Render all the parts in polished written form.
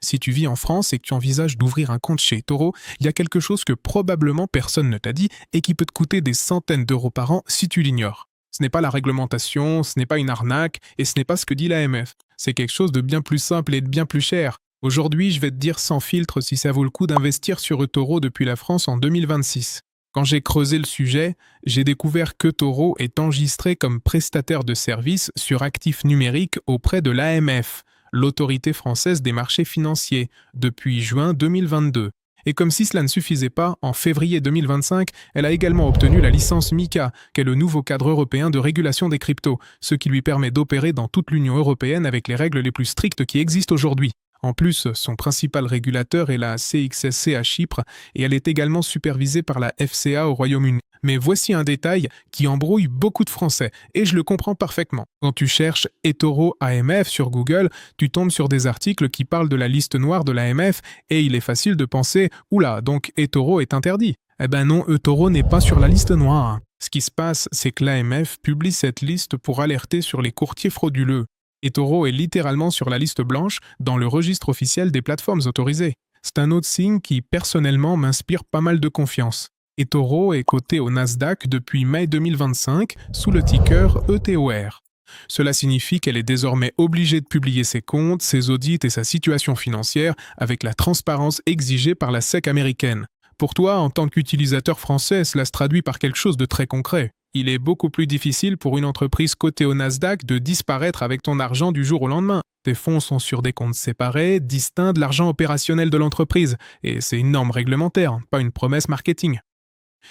Si tu vis en France et que tu envisages d'ouvrir un compte chez eToro, il y a quelque chose que probablement personne ne t'a dit et qui peut te coûter des centaines d'euros par an si tu l'ignores. Ce n'est pas la réglementation, ce n'est pas une arnaque et ce n'est pas ce que dit l'AMF. C'est quelque chose de bien plus simple et de bien plus cher. Aujourd'hui, je vais te dire sans filtre si ça vaut le coup d'investir sur eToro depuis la France en 2026. Quand j'ai creusé le sujet, j'ai découvert qu'eToro est enregistré comme prestataire de services sur actifs numériques auprès de l'AMF, l'Autorité française des marchés financiers, depuis juin 2022. Et comme si cela ne suffisait pas, en février 2025, elle a également obtenu la licence MiCA, qui est le nouveau cadre européen de régulation des cryptos, ce qui lui permet d'opérer dans toute l'Union européenne avec les règles les plus strictes qui existent aujourd'hui. En plus, son principal régulateur est la CXSC à Chypre et elle est également supervisée par la FCA au Royaume-Uni. Mais voici un détail qui embrouille beaucoup de Français et je le comprends parfaitement. Quand tu cherches eToro AMF sur Google, tu tombes sur des articles qui parlent de la liste noire de l'AMF et il est facile de penser « Oula, donc eToro est interdit ». Eh ben non, eToro n'est pas sur la liste noire. Ce qui se passe, c'est que l'AMF publie cette liste pour alerter sur les courtiers frauduleux. eToro est littéralement sur la liste blanche dans le registre officiel des plateformes autorisées. C'est un autre signe qui, personnellement, m'inspire pas mal de confiance. eToro est coté au Nasdaq depuis mai 2025 sous le ticker ETOR. Cela signifie qu'elle est désormais obligée de publier ses comptes, ses audits et sa situation financière avec la transparence exigée par la SEC américaine. Pour toi, en tant qu'utilisateur français, cela se traduit par quelque chose de très concret. Il est beaucoup plus difficile pour une entreprise cotée au Nasdaq de disparaître avec ton argent du jour au lendemain. Tes fonds sont sur des comptes séparés, distincts de l'argent opérationnel de l'entreprise. Et c'est une norme réglementaire, pas une promesse marketing.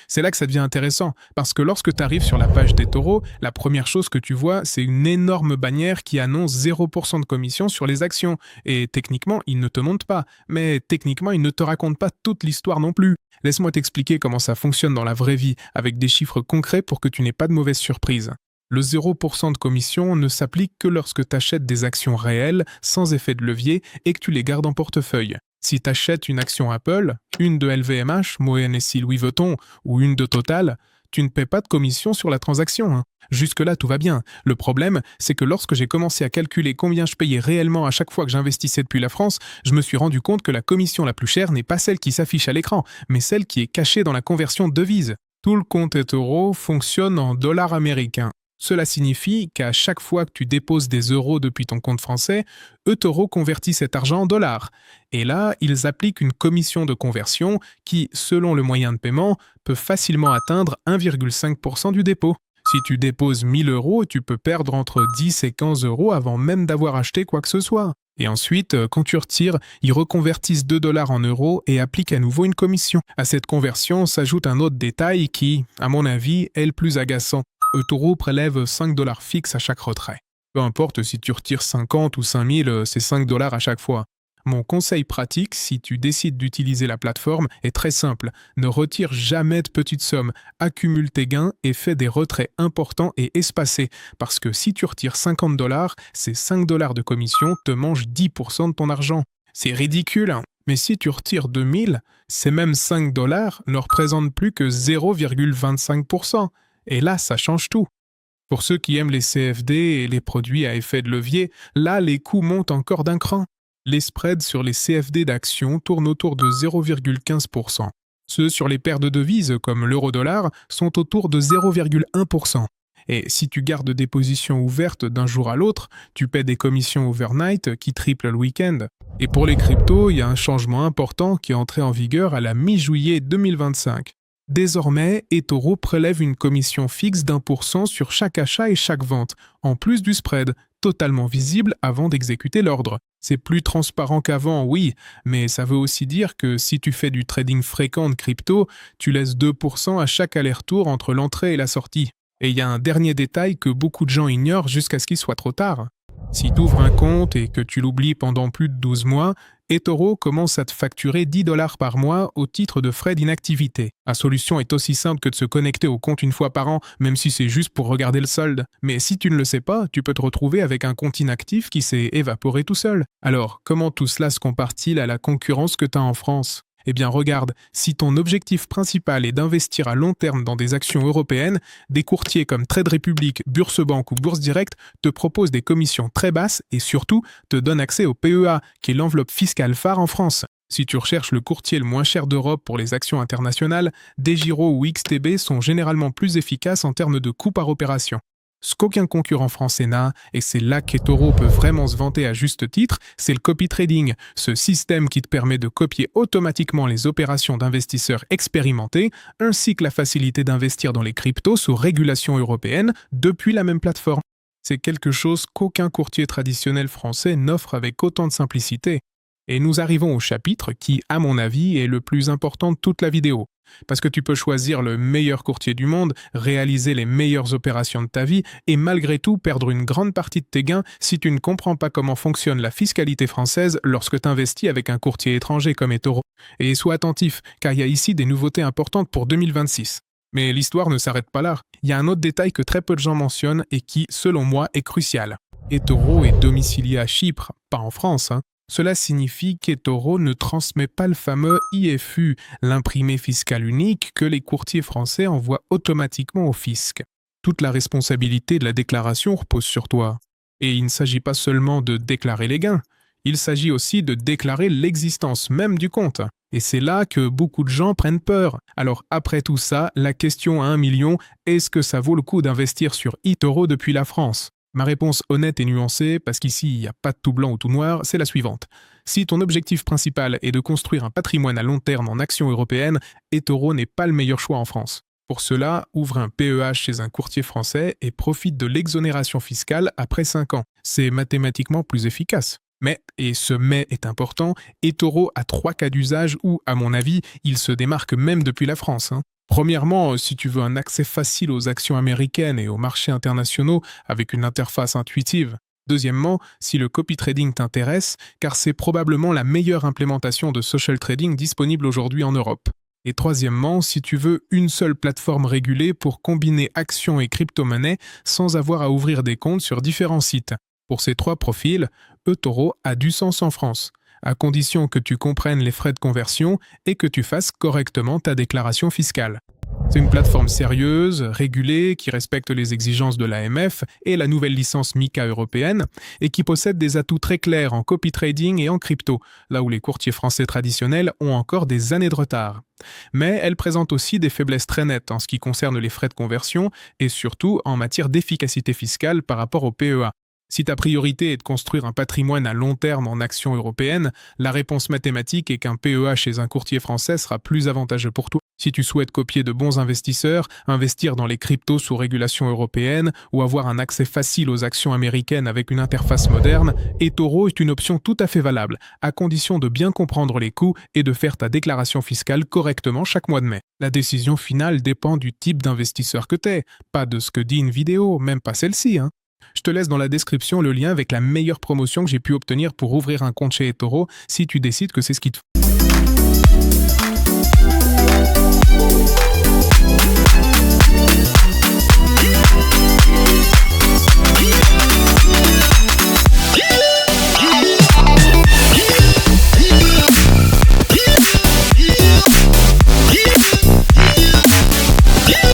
C'est là que ça devient intéressant, parce que lorsque tu arrives sur la page d'eToro, la première chose que tu vois, c'est une énorme bannière qui annonce 0% de commission sur les actions. Et techniquement, il ne te montre pas, mais techniquement, il ne te raconte pas toute l'histoire non plus. Laisse-moi t'expliquer comment ça fonctionne dans la vraie vie, avec des chiffres concrets pour que tu n'aies pas de mauvaises surprises. Le 0% de commission ne s'applique que lorsque tu achètes des actions réelles, sans effet de levier, et que tu les gardes en portefeuille. Si tu achètes une action Apple, une de LVMH, Moët Hennessy Louis Vuitton ou une de Total, tu ne paies pas de commission sur la transaction. Jusque-là, tout va bien. Le problème, c'est que lorsque j'ai commencé à calculer combien je payais réellement à chaque fois que j'investissais depuis la France, je me suis rendu compte que la commission la plus chère n'est pas celle qui s'affiche à l'écran, mais celle qui est cachée dans la conversion de devises. Tout le compte eToro fonctionne en dollars américains. Cela signifie qu'à chaque fois que tu déposes des euros depuis ton compte français, eToro convertit cet argent en dollars. Et là, ils appliquent une commission de conversion qui, selon le moyen de paiement, peut facilement atteindre 1,5% du dépôt. Si tu déposes 1000 euros, tu peux perdre entre 10 et 15 euros avant même d'avoir acheté quoi que ce soit. Et ensuite, quand tu retires, ils reconvertissent 2 dollars en euros et appliquent à nouveau une commission. À cette conversion s'ajoute un autre détail qui, à mon avis, est le plus agaçant. eToro prélève 5 dollars fixes à chaque retrait. Peu importe si tu retires 50 ou 5000, c'est 5 dollars à chaque fois. Mon conseil pratique, si tu décides d'utiliser la plateforme, est très simple. Ne retire jamais de petites sommes, accumule tes gains et fais des retraits importants et espacés. Parce que si tu retires 50 dollars, ces 5 dollars de commission te mangent 10% de ton argent. C'est ridicule, hein. Mais si tu retires 2000, ces mêmes 5 dollars ne représentent plus que 0,25%. Et là, ça change tout. Pour ceux qui aiment les CFD et les produits à effet de levier, là, les coûts montent encore d'un cran. Les spreads sur les CFD d'actions tournent autour de 0,15%. Ceux sur les paires de devises, comme l'euro-dollar, sont autour de 0,1%. Et si tu gardes des positions ouvertes d'un jour à l'autre, tu paies des commissions overnight qui triplent le week-end. Et pour les cryptos, il y a un changement important qui est entré en vigueur à la mi-juillet 2025. Désormais, eToro prélève une commission fixe d'1% sur chaque achat et chaque vente, en plus du spread, totalement visible avant d'exécuter l'ordre. C'est plus transparent qu'avant, oui, mais ça veut aussi dire que si tu fais du trading fréquent de crypto, tu laisses 2% à chaque aller-retour entre l'entrée et la sortie. Et il y a un dernier détail que beaucoup de gens ignorent jusqu'à ce qu'il soit trop tard. Si tu ouvres un compte et que tu l'oublies pendant plus de 12 mois, eToro commence à te facturer 10 dollars par mois au titre de frais d'inactivité. La solution est aussi simple que de se connecter au compte une fois par an, même si c'est juste pour regarder le solde. Mais si tu ne le sais pas, tu peux te retrouver avec un compte inactif qui s'est évaporé tout seul. Alors, comment tout cela se compare-t-il à la concurrence que tu as en France ? Eh bien regarde, si ton objectif principal est d'investir à long terme dans des actions européennes, des courtiers comme Trade Republic, Bourse-Banque ou Bourse Direct te proposent des commissions très basses et surtout te donnent accès au PEA, qui est l'enveloppe fiscale phare en France. Si tu recherches le courtier le moins cher d'Europe pour les actions internationales, DEGIRO ou XTB sont généralement plus efficaces en termes de coûts par opération. Ce qu'aucun concurrent français n'a, et c'est là qu'eToro peut vraiment se vanter à juste titre, c'est le copy trading, ce système qui te permet de copier automatiquement les opérations d'investisseurs expérimentés, ainsi que la facilité d'investir dans les cryptos sous régulation européenne depuis la même plateforme. C'est quelque chose qu'aucun courtier traditionnel français n'offre avec autant de simplicité. Et nous arrivons au chapitre qui, à mon avis, est le plus important de toute la vidéo. Parce que tu peux choisir le meilleur courtier du monde, réaliser les meilleures opérations de ta vie et malgré tout perdre une grande partie de tes gains si tu ne comprends pas comment fonctionne la fiscalité française lorsque tu investis avec un courtier étranger comme eToro. Et sois attentif, car il y a ici des nouveautés importantes pour 2026. Mais l'histoire ne s'arrête pas là. Il y a un autre détail que très peu de gens mentionnent et qui, selon moi, est crucial. eToro est domicilié à Chypre, pas en France, Cela signifie qu'eToro ne transmet pas le fameux IFU, l'imprimé fiscal unique que les courtiers français envoient automatiquement au fisc. Toute la responsabilité de la déclaration repose sur toi. Et il ne s'agit pas seulement de déclarer les gains, il s'agit aussi de déclarer l'existence même du compte. Et c'est là que beaucoup de gens prennent peur. Alors après tout ça, la question à 1 million, est-ce que ça vaut le coup d'investir sur eToro depuis la France ? Ma réponse honnête et nuancée, parce qu'ici il n'y a pas de tout blanc ou tout noir, c'est la suivante. Si ton objectif principal est de construire un patrimoine à long terme en actions européennes, eToro n'est pas le meilleur choix en France. Pour cela, ouvre un PEH chez un courtier français et profite de l'exonération fiscale après 5 ans. C'est mathématiquement plus efficace. Mais, et ce mais est important, eToro a 3 cas d'usage où, à mon avis, il se démarque même depuis la France. Premièrement, si tu veux un accès facile aux actions américaines et aux marchés internationaux avec une interface intuitive. Deuxièmement, si le copy trading t'intéresse, car c'est probablement la meilleure implémentation de social trading disponible aujourd'hui en Europe. Et troisièmement, si tu veux une seule plateforme régulée pour combiner actions et crypto-monnaies sans avoir à ouvrir des comptes sur différents sites. Pour ces 3 profils, eToro a du sens en France, à condition que tu comprennes les frais de conversion et que tu fasses correctement ta déclaration fiscale. C'est une plateforme sérieuse, régulée, qui respecte les exigences de l'AMF et la nouvelle licence MiCA européenne, et qui possède des atouts très clairs en copy trading et en crypto, là où les courtiers français traditionnels ont encore des années de retard. Mais elle présente aussi des faiblesses très nettes en ce qui concerne les frais de conversion et surtout en matière d'efficacité fiscale par rapport au PEA. Si ta priorité est de construire un patrimoine à long terme en actions européennes, la réponse mathématique est qu'un PEA chez un courtier français sera plus avantageux pour toi. Si tu souhaites copier de bons investisseurs, investir dans les cryptos sous régulation européenne ou avoir un accès facile aux actions américaines avec une interface moderne, eToro est une option tout à fait valable, à condition de bien comprendre les coûts et de faire ta déclaration fiscale correctement chaque mois de mai. La décision finale dépend du type d'investisseur que t'es, pas de ce que dit une vidéo, même pas celle-ci. Je te laisse dans la description le lien avec la meilleure promotion que j'ai pu obtenir pour ouvrir un compte chez eToro si tu décides que c'est ce qu'il te faut.